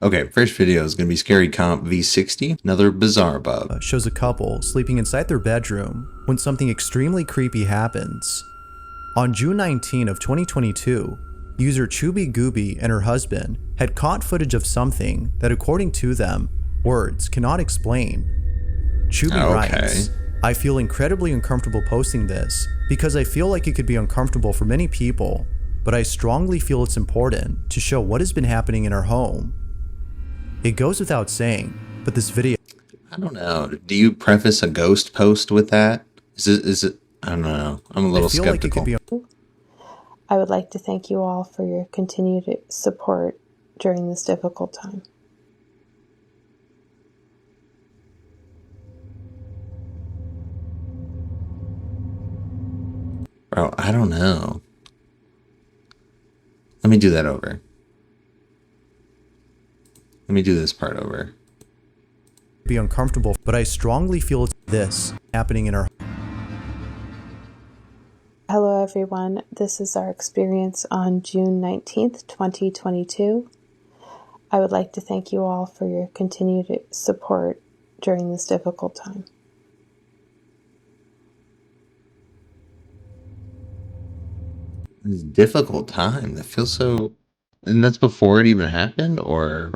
Okay, first video is going to be Scary Comp V60, another bizarre bug. Shows a couple sleeping inside their bedroom when something extremely creepy happens. On June 19 of 2022, user Chubby Gooby and her husband had caught footage of something that, according to them, words cannot explain. Chubby writes, "I feel incredibly uncomfortable posting this because I feel like it could be uncomfortable for many people, but I strongly feel it's important to show what has been happening in our home." It goes without saying, but this video... I don't know. Do you preface a ghost post with that? Is it? I don't know. I'm a little skeptical. I would like to thank you all for your continued support during this difficult time. Bro, I don't know. Let me do that over. Let me do this part over. Be uncomfortable, but I strongly feel it's this happening in our... Hello everyone, this is our experience on June 19th, 2022. I would like to thank you all for your continued support during this difficult time. This difficult time. That feels so... And that's before it even happened, or...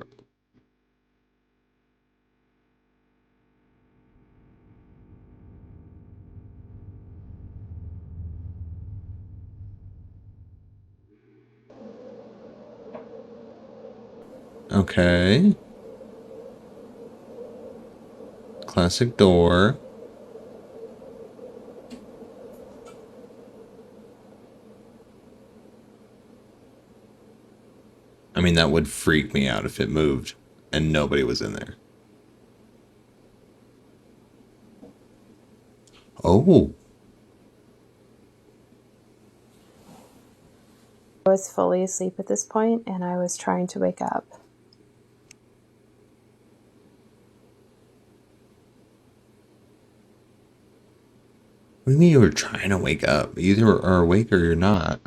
Okay. Classic door. I mean, that would freak me out if it moved and nobody was in there. Oh. I was fully asleep at this point and I was trying to wake up. What do you mean you were trying to wake up? You either are awake or you're not.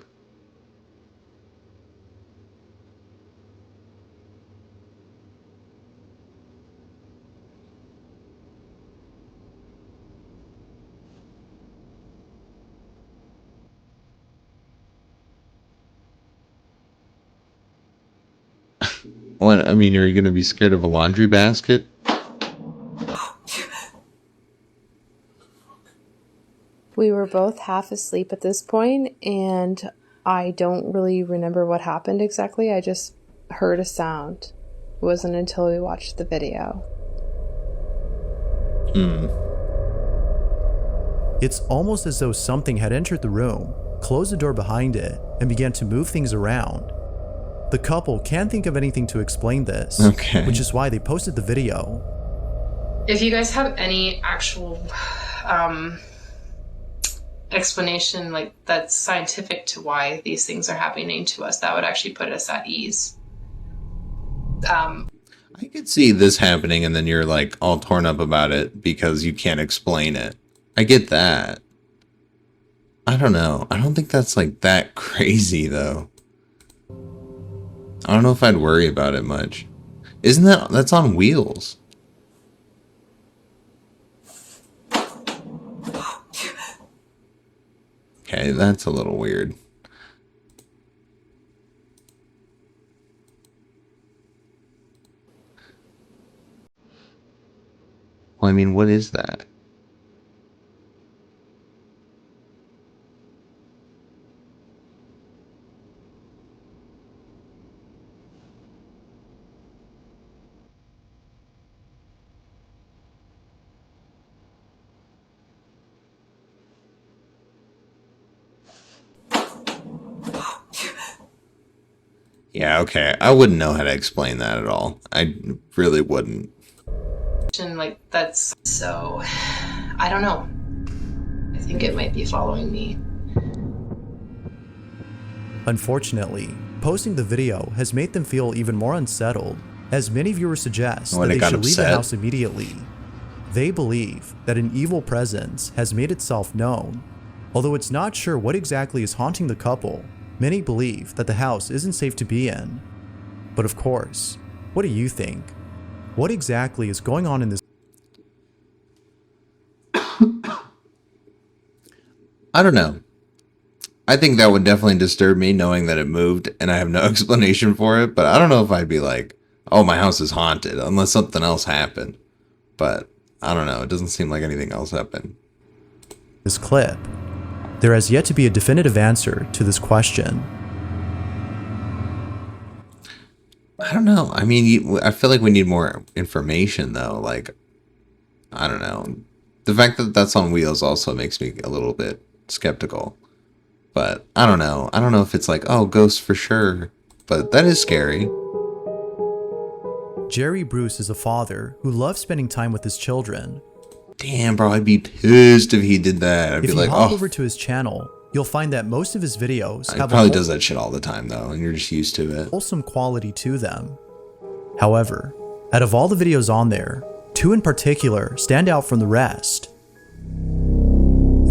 What? I mean, are you going to be scared of a laundry basket? We were both half asleep at this point, and I don't really remember what happened exactly. I just heard a sound. It wasn't until we watched the video. It's almost as though something had entered the room, closed the door behind it, and began to move things around. The couple can't think of anything to explain this, which is why they posted the video. If you guys have any actual explanation like that's scientific to why these things are happening to us, that would actually put us at ease. I could see this happening and then you're like all torn up about it because you can't explain it. I get that. I don't know. I don't think that's like that crazy though. I don't know if I'd worry about it much. Isn't that's on wheels? Okay, that's a little weird. Well, I mean, what is that? Yeah, okay. I wouldn't know how to explain that at all. I really wouldn't. Like that's so... I don't know. I think it might be following me. Unfortunately, posting the video has made them feel even more unsettled, as many viewers suggest that they should leave the house immediately. They believe that an evil presence has made itself known. Although it's not sure what exactly is haunting the couple, many believe that the house isn't safe to be in. But of course, What do you think? What exactly is going on in this? I don't know. I think that would definitely disturb me knowing that it moved and I have no explanation for it, but I don't know if I'd be like, oh, my house is haunted, unless something else happened. But I don't know. It doesn't seem like anything else happened. This clip. There has yet to be a definitive answer to this question. I don't know. I mean, I feel like we need more information, though. Like, I don't know. The fact that that's on wheels also makes me a little bit skeptical. But I don't know. I don't know if it's like, oh, ghosts for sure. But that is scary. Jerry Bruce is a father who loves spending time with his children. Damn, bro, I'd be pissed if he did that. I'd If be you like, hop oh. over to his channel, you'll find that most of his videos He have probably a does that shit all the time, though, and you're just used to it. wholesome quality to them. However, out of all the videos on there, 2 in particular stand out from the rest.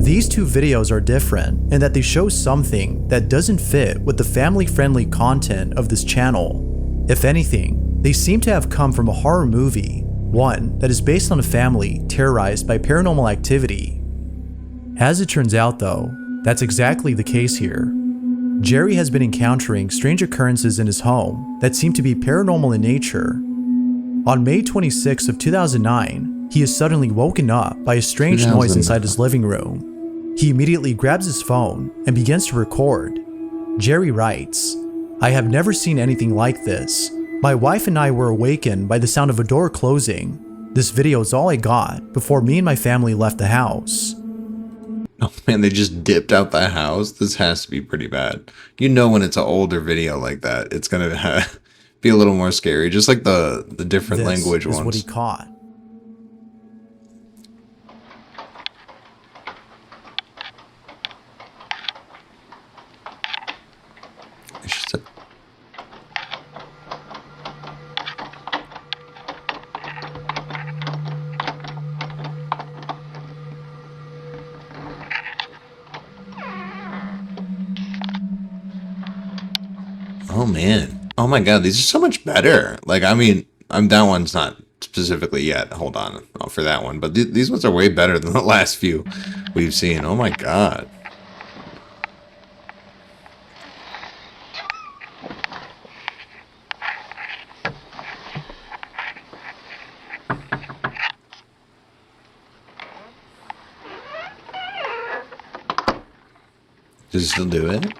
These 2 videos are different in that they show something that doesn't fit with the family-friendly content of this channel. If anything, they seem to have come from a horror movie, one that is based on a family terrorized by paranormal activity. As it turns out though, that's exactly the case here. Jerry has been encountering strange occurrences in his home that seem to be paranormal in nature. On May 26th of 2009, he is suddenly woken up by a strange noise inside his living room. He immediately grabs his phone and begins to record. Jerry writes, "I have never seen anything like this. My wife and I were awakened by the sound of a door closing. This video is all I got before me and my family left the house." Oh man, they just dipped out the house. This has to be pretty bad. You know when it's an older video like that, it's gonna be a little more scary. Just like the different language ones. This is what he ones. caught. It's just a- Oh man. Oh my god, these are so much better. Like, I mean, that one's not specifically yet. Hold on for that one. But these ones are way better than the last few we've seen. Oh my god. Does it still do it?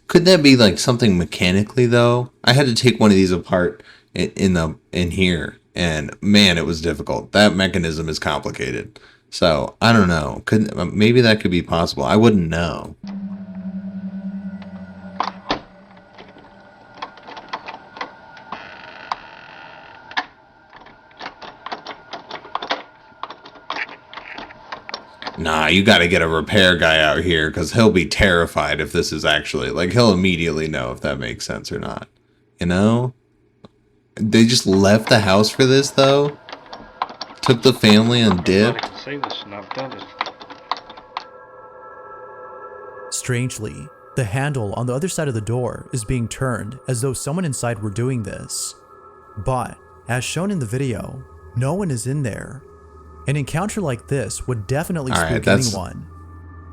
Could that be like something mechanically though? I had to take one of these apart in here, and man, it was difficult. That mechanism is complicated. So I don't know. Maybe that could be possible. I wouldn't know. Nah, you got to get a repair guy out here because he'll be terrified if this is actually, like, he'll immediately know if that makes sense or not. You know? They just left the house for this, though? Took the family and dipped? Strangely, the handle on the other side of the door is being turned as though someone inside were doing this. But, as shown in the video, no one is in there. An encounter like this would definitely spook anyone.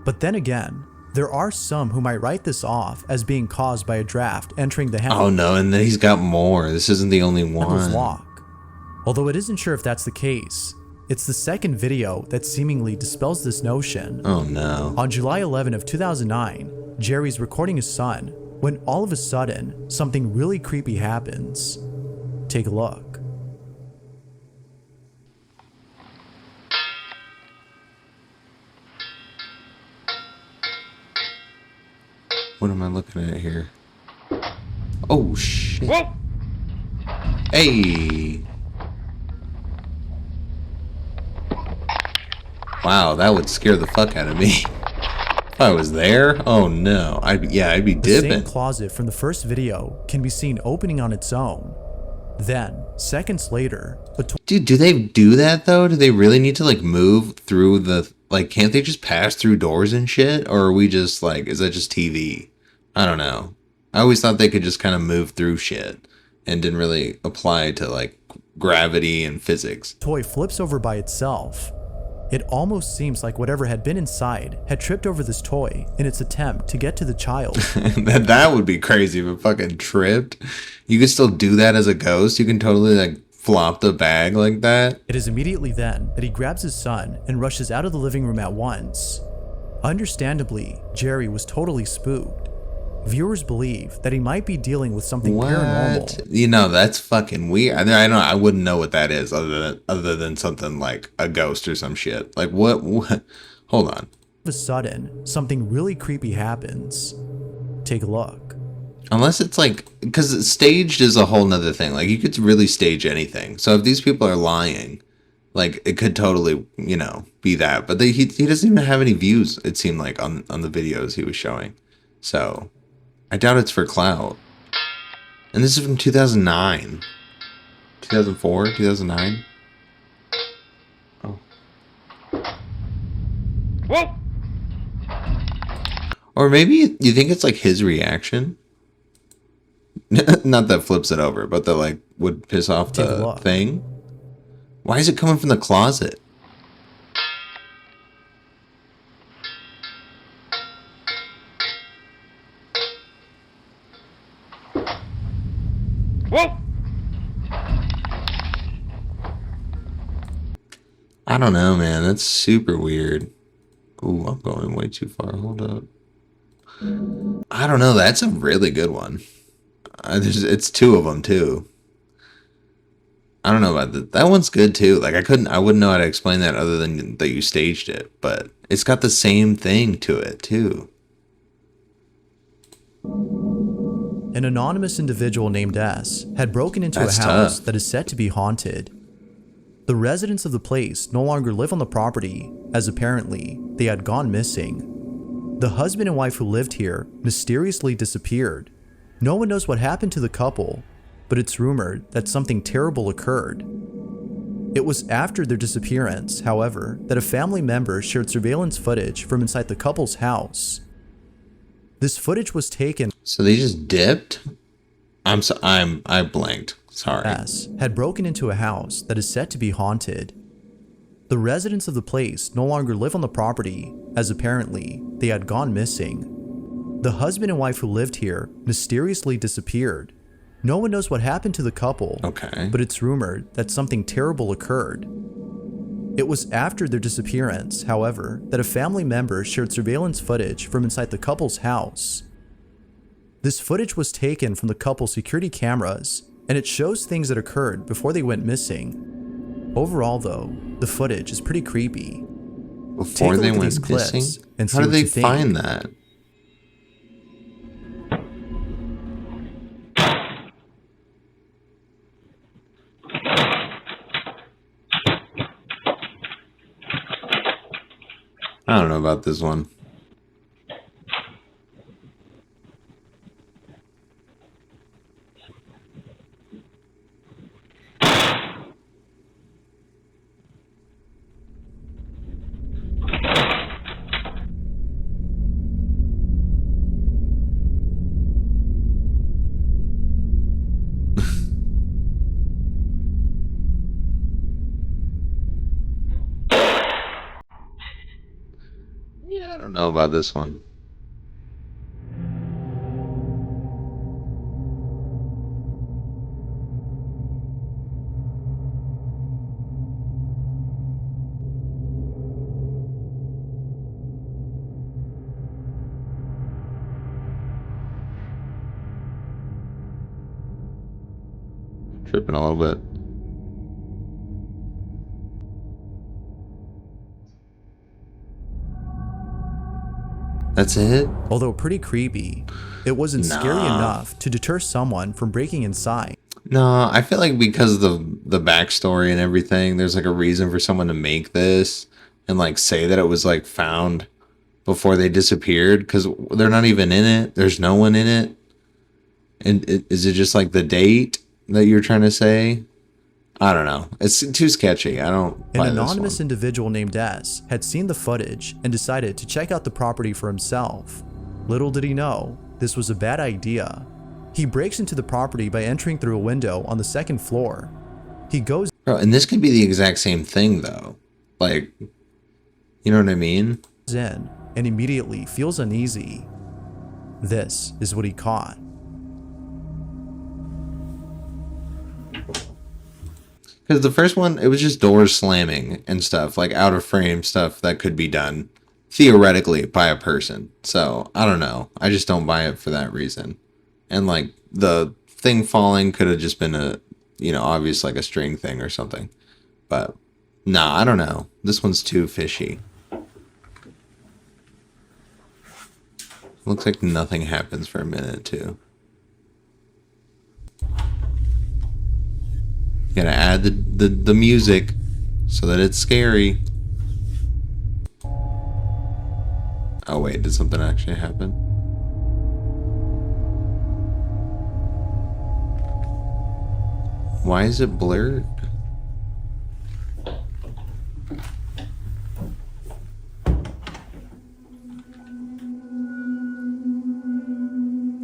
But then again, there are some who might write this off as being caused by a draft entering the handle. Oh no, and then he's got more. This isn't the only one. Lock. Although it isn't sure if that's the case, it's the second video that seemingly dispels this notion. Oh no. On July 11 of 2009, Jerry's recording his son when all of a sudden, something really creepy happens. Take a look. What am I looking at here? Oh shit. Whoa! Hey. Wow, that would scare the fuck out of me. If I was there, oh no. I'd be The dipping. same closet from the first video can be seen opening on its own. Then, seconds later, Dude, do they do that though? Do they really need to like move through the, like, can't they just pass through doors and shit? Or are we just like, is that just TV? I don't know. I always thought they could just kind of move through shit and didn't really apply to like gravity and physics. Toy flips over by itself. It almost seems like whatever had been inside had tripped over this toy in its attempt to get to the child. That would be crazy if it fucking tripped. You could still do that as a ghost. You can totally like flop the bag like that. It is immediately then that he grabs his son and rushes out of the living room at once. Understandably, Jerry was totally spooked. Viewers believe that he might be dealing with something paranormal. You know, that's fucking weird. I wouldn't know what that is other than something like a ghost or some shit. Like what? Hold on. All of a sudden, something really creepy happens. Take a look. Unless it's like, because staged is a whole nother thing. Like you could really stage anything. So if these people are lying, like it could totally, you know, be that. But he doesn't even have any views. It seemed like on the videos he was showing. So I doubt it's for clout. And this is from 2009. 2004, 2009. Oh. Whoa! Or maybe you think it's like his reaction. Not that flips it over, but that like would piss off the thing. Why is it coming from the closet? Whoa! I don't know, man. That's super weird. Ooh, I'm going way too far. Hold up. I don't know. That's a really good one. It's two of them too. I don't know about that. That one's good too. Like I wouldn't know how to explain that other than that you staged it, but it's got the same thing to it too. An anonymous individual named S had broken into That's a house tough. that is said to be haunted. The residents of the place no longer live on the property, as apparently they had gone missing. The husband and wife who lived here mysteriously disappeared. No one knows what happened to the couple, but it's rumored that something terrible occurred. It was after their disappearance, however, that a family member shared surveillance footage from inside the couple's house. This footage was taken. So they just dipped? I blanked. Sorry. S had broken into a house that is said to be haunted. The residents of the place no longer live on the property, as apparently they had gone missing. The husband and wife who lived here mysteriously disappeared. No one knows what happened to the couple, Okay. but it's rumored that something terrible occurred. It was after their disappearance, however, that a family member shared surveillance footage from inside the couple's house. This footage was taken from the couple's security cameras, and it shows things that occurred before they went missing. Overall, though, the footage is pretty creepy. Before they went missing? And see How did what they you think. find that? I don't know about this one. Yeah, I don't know about this one. Tripping a little bit. That's it? Although pretty creepy, it wasn't scary Nah. enough to deter someone from breaking inside. No, I feel like because of the backstory and everything, there's like a reason for someone to make this and like say that it was like found before they disappeared, because they're not even in it. There's no one in it. And is it just like the date that you're trying to say? I don't know. It's too sketchy. I don't An buy this anonymous one. individual named S had seen the footage and decided to check out the property for himself. Little did he know, this was a bad idea. He breaks into the property by entering through a window on the second floor. He goes Bro, and this could be the exact same thing, though. Like, you know what I mean? in and immediately feels uneasy. This is what he caught. Because the first one, it was just doors slamming and stuff, like out of frame stuff that could be done theoretically by a person. So, I don't know. I just don't buy it for that reason. And like the thing falling could have just been a, obvious like a string thing or something. But nah, I don't know. This one's too fishy. Looks like nothing happens for a minute too. Gotta add the music so that it's scary. Oh wait, did something actually happen? Why is it blurred?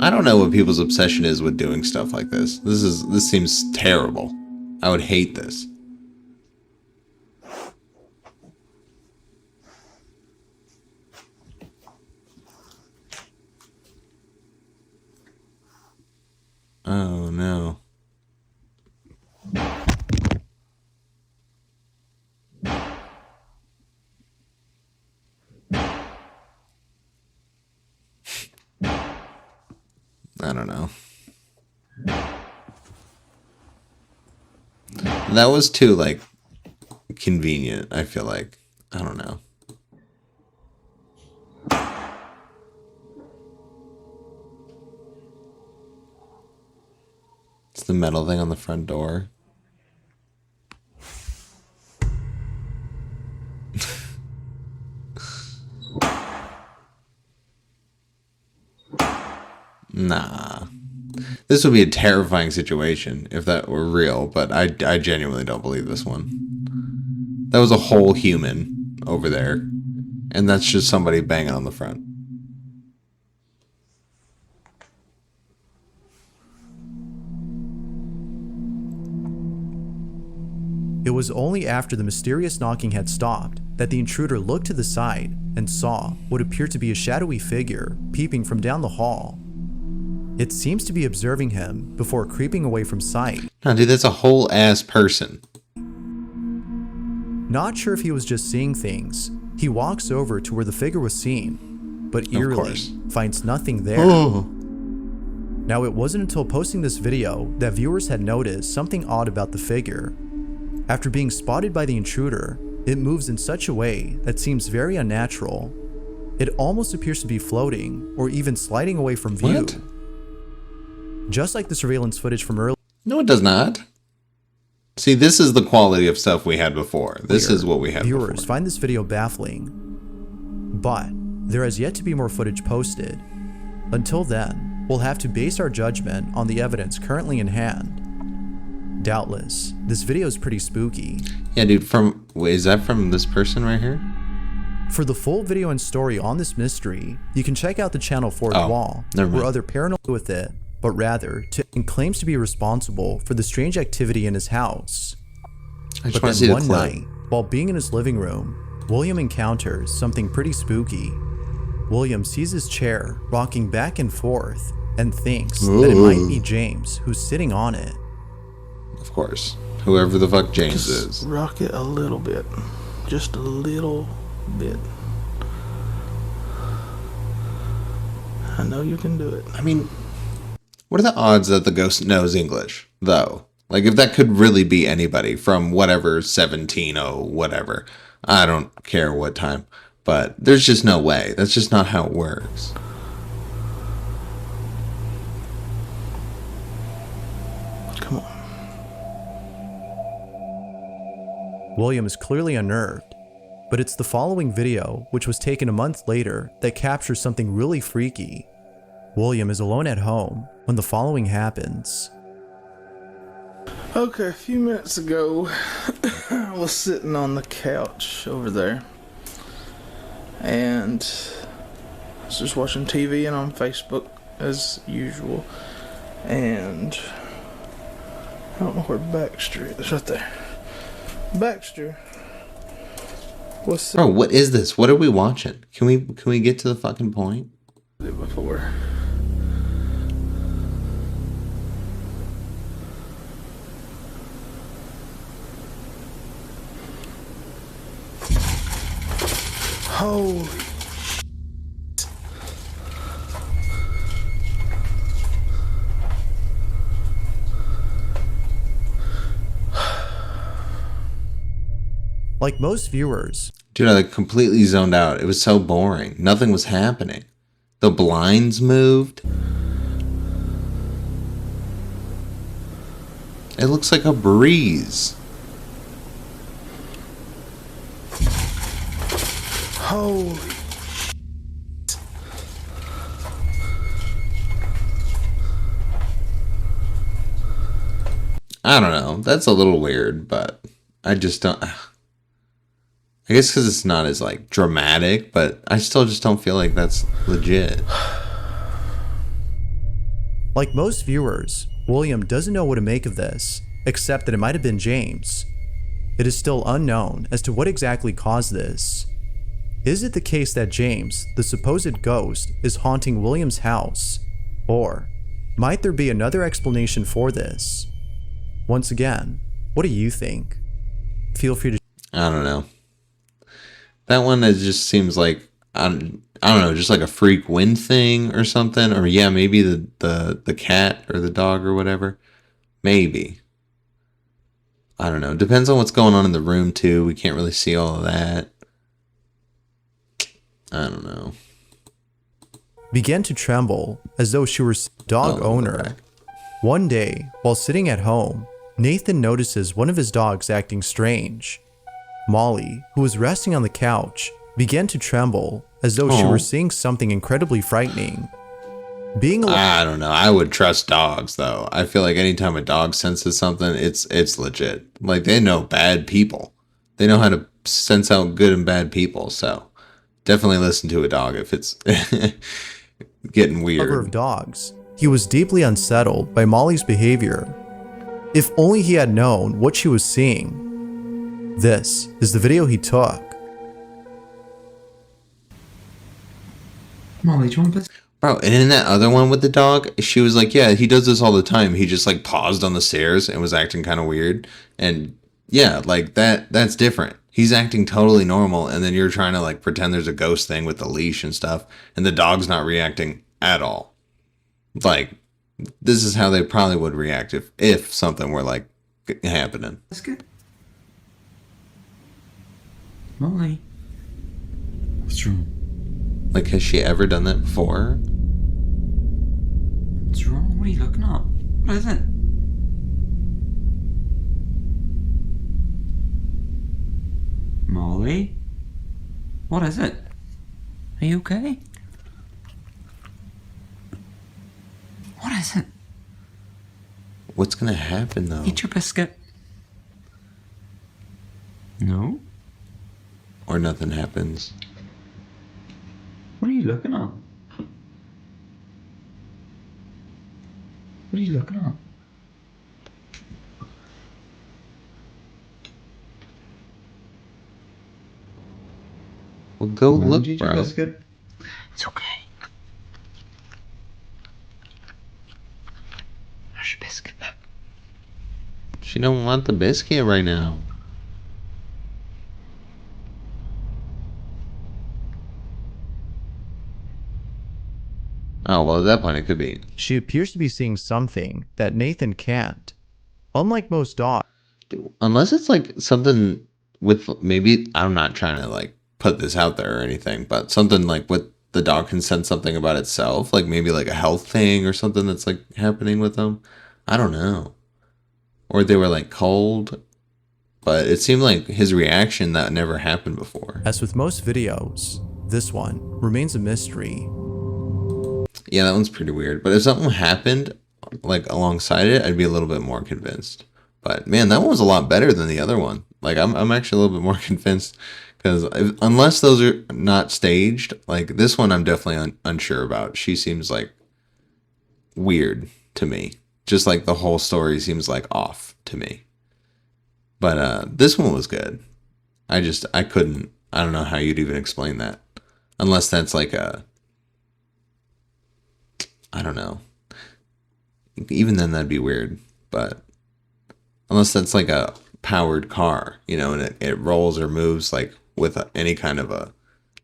I don't know what people's obsession is with doing stuff like this. This seems terrible. I would hate this. Oh no. I don't know. That was too, like, convenient, I feel like. I don't know. It's the metal thing on the front door. Nah. This would be a terrifying situation if that were real, but I genuinely don't believe this one. That was a whole human over there, and that's just somebody banging on the front. It was only after the mysterious knocking had stopped that the intruder looked to the side and saw what appeared to be a shadowy figure peeping from down the hall. It seems to be observing him before creeping away from sight. No, dude, that's a whole ass person. Not sure if he was just seeing things, he walks over to where the figure was seen, but eerily finds nothing there. Oh. Now, it wasn't until posting this video that viewers had noticed something odd about the figure. After being spotted by the intruder, it moves in such a way that seems very unnatural. It almost appears to be floating or even sliding away from view. What? Just like the surveillance footage from earlier. No, it does not. See, this is the quality of stuff we had before. This is what we had Viewers before. find this video baffling, but there has yet to be more footage posted. Until then, we'll have to base our judgment on the evidence currently in hand. Doubtless, this video is pretty spooky. Yeah, dude, wait, is that from this person right here? For the full video and story on this mystery, you can check out the channel Fourth Wall, never mind. where other paranormal with it, but rather and claims to be responsible for the strange activity in his house. I just But want to see then the one clip. night, while being in his living room, William encounters something pretty spooky. William sees his chair rocking back and forth and thinks that it might be James who's sitting on it. Of course. Whoever the fuck James Just is. rock it a little bit. Just a little bit. I know you can do it. I mean, what are the odds that the ghost knows English, though? Like, if that could really be anybody from whatever 1700 whatever. I don't care what time. But there's just no way. That's just not how it works. Come on. William is clearly unnerved, but it's the following video, which was taken a month later, that captures something really freaky. William is alone at home when the following happens. Okay, a few minutes ago, I was sitting on the couch over there, and I was just watching TV and on Facebook, as usual. And I don't know where Baxter is. Right there. Baxter. What's Bro, what is this? What are we watching? Can we get to the fucking point? before? Holy. Like most viewers, Dude, I like completely zoned out. It was so boring. Nothing was happening. The blinds moved. It looks like a breeze. Holy. I don't know. That's a little weird, but I just don't. I guess because it's not as like dramatic, but I still just don't feel like that's legit. like most viewers, William doesn't know what to make of this, except that it might have been James. It is still unknown as to what exactly caused this. Is it the case that James, the supposed ghost, is haunting William's house? Or might there be another explanation for this? Once again, what do you think? Feel free to I don't know. That one, it just seems like I don't know, just like a freak wind thing or something. Or yeah, maybe the cat or the dog or whatever. Maybe. I don't know. Depends on what's going on in the room too. We can't really see all of that. I don't know. began to tremble as though she were dog owner. One day, while sitting at home, Nathan notices one of his dogs acting strange. Molly, who was resting on the couch, began to tremble as though she were seeing something incredibly frightening. I don't know. I would trust dogs though. I feel like anytime a dog senses something, it's legit. Like they know bad people. They know how to sense out good and bad people. So definitely listen to a dog if it's getting weird. Of dogs, he was deeply unsettled by Molly's behavior. If only he had known what she was seeing. This is the video he took. Molly, do you want to Bro, and in that other one with the dog, she was like, yeah, he does this all the time. He just like paused on the stairs and was acting kind of weird. And yeah, like that's different. He's acting totally normal. And then you're trying to like pretend there's a ghost thing with the leash and stuff. And the dog's not reacting at all. Like, this is how they probably would react if something were like happening. That's good. Molly. What's wrong? Like, has she ever done that before? What's wrong? What are you looking at? What is it? Molly? What is it? Are you okay? What is it? What's gonna happen though? Eat your biscuit. No? Or nothing happens. What are you looking at? What are you looking at? Well, go look, Eat your bro. biscuit. It's okay. There's your biscuit. She don't want the biscuit right now. Oh, well, at that point, it could be. She appears to be seeing something that Nathan can't. Unlike most dogs, Unless it's like something with maybe, I'm not trying to like put this out there or anything, but something like with the dog can sense something about itself, like maybe like a health thing or something that's like happening with them. I don't know. Or they were like cold, but it seemed like his reaction that never happened before. as with most videos, this one remains a mystery. Yeah, that one's pretty weird. But if something happened like alongside it, I'd be a little bit more convinced. But man, that one was a lot better than the other one. Like I'm actually a little bit more convinced because unless those are not staged, like this one, I'm definitely unsure about. She seems like weird to me. Just like the whole story seems like off to me. But this one was good. I don't know how you'd even explain that. Unless that's like I don't know. Even then that'd be weird. But unless that's like a powered car, and it rolls or moves like with any kind of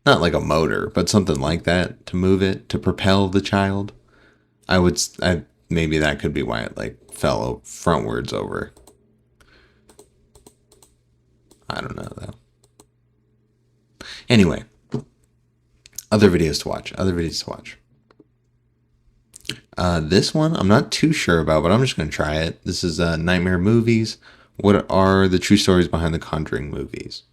not like a motor, but something like that to move it, to propel the child. Maybe that could be why it like fell frontwards over. I don't know though. Anyway, other videos to watch. This one I'm not too sure about, but I'm just gonna try it. This is Nightmare Movies. What are the true stories behind the Conjuring movies?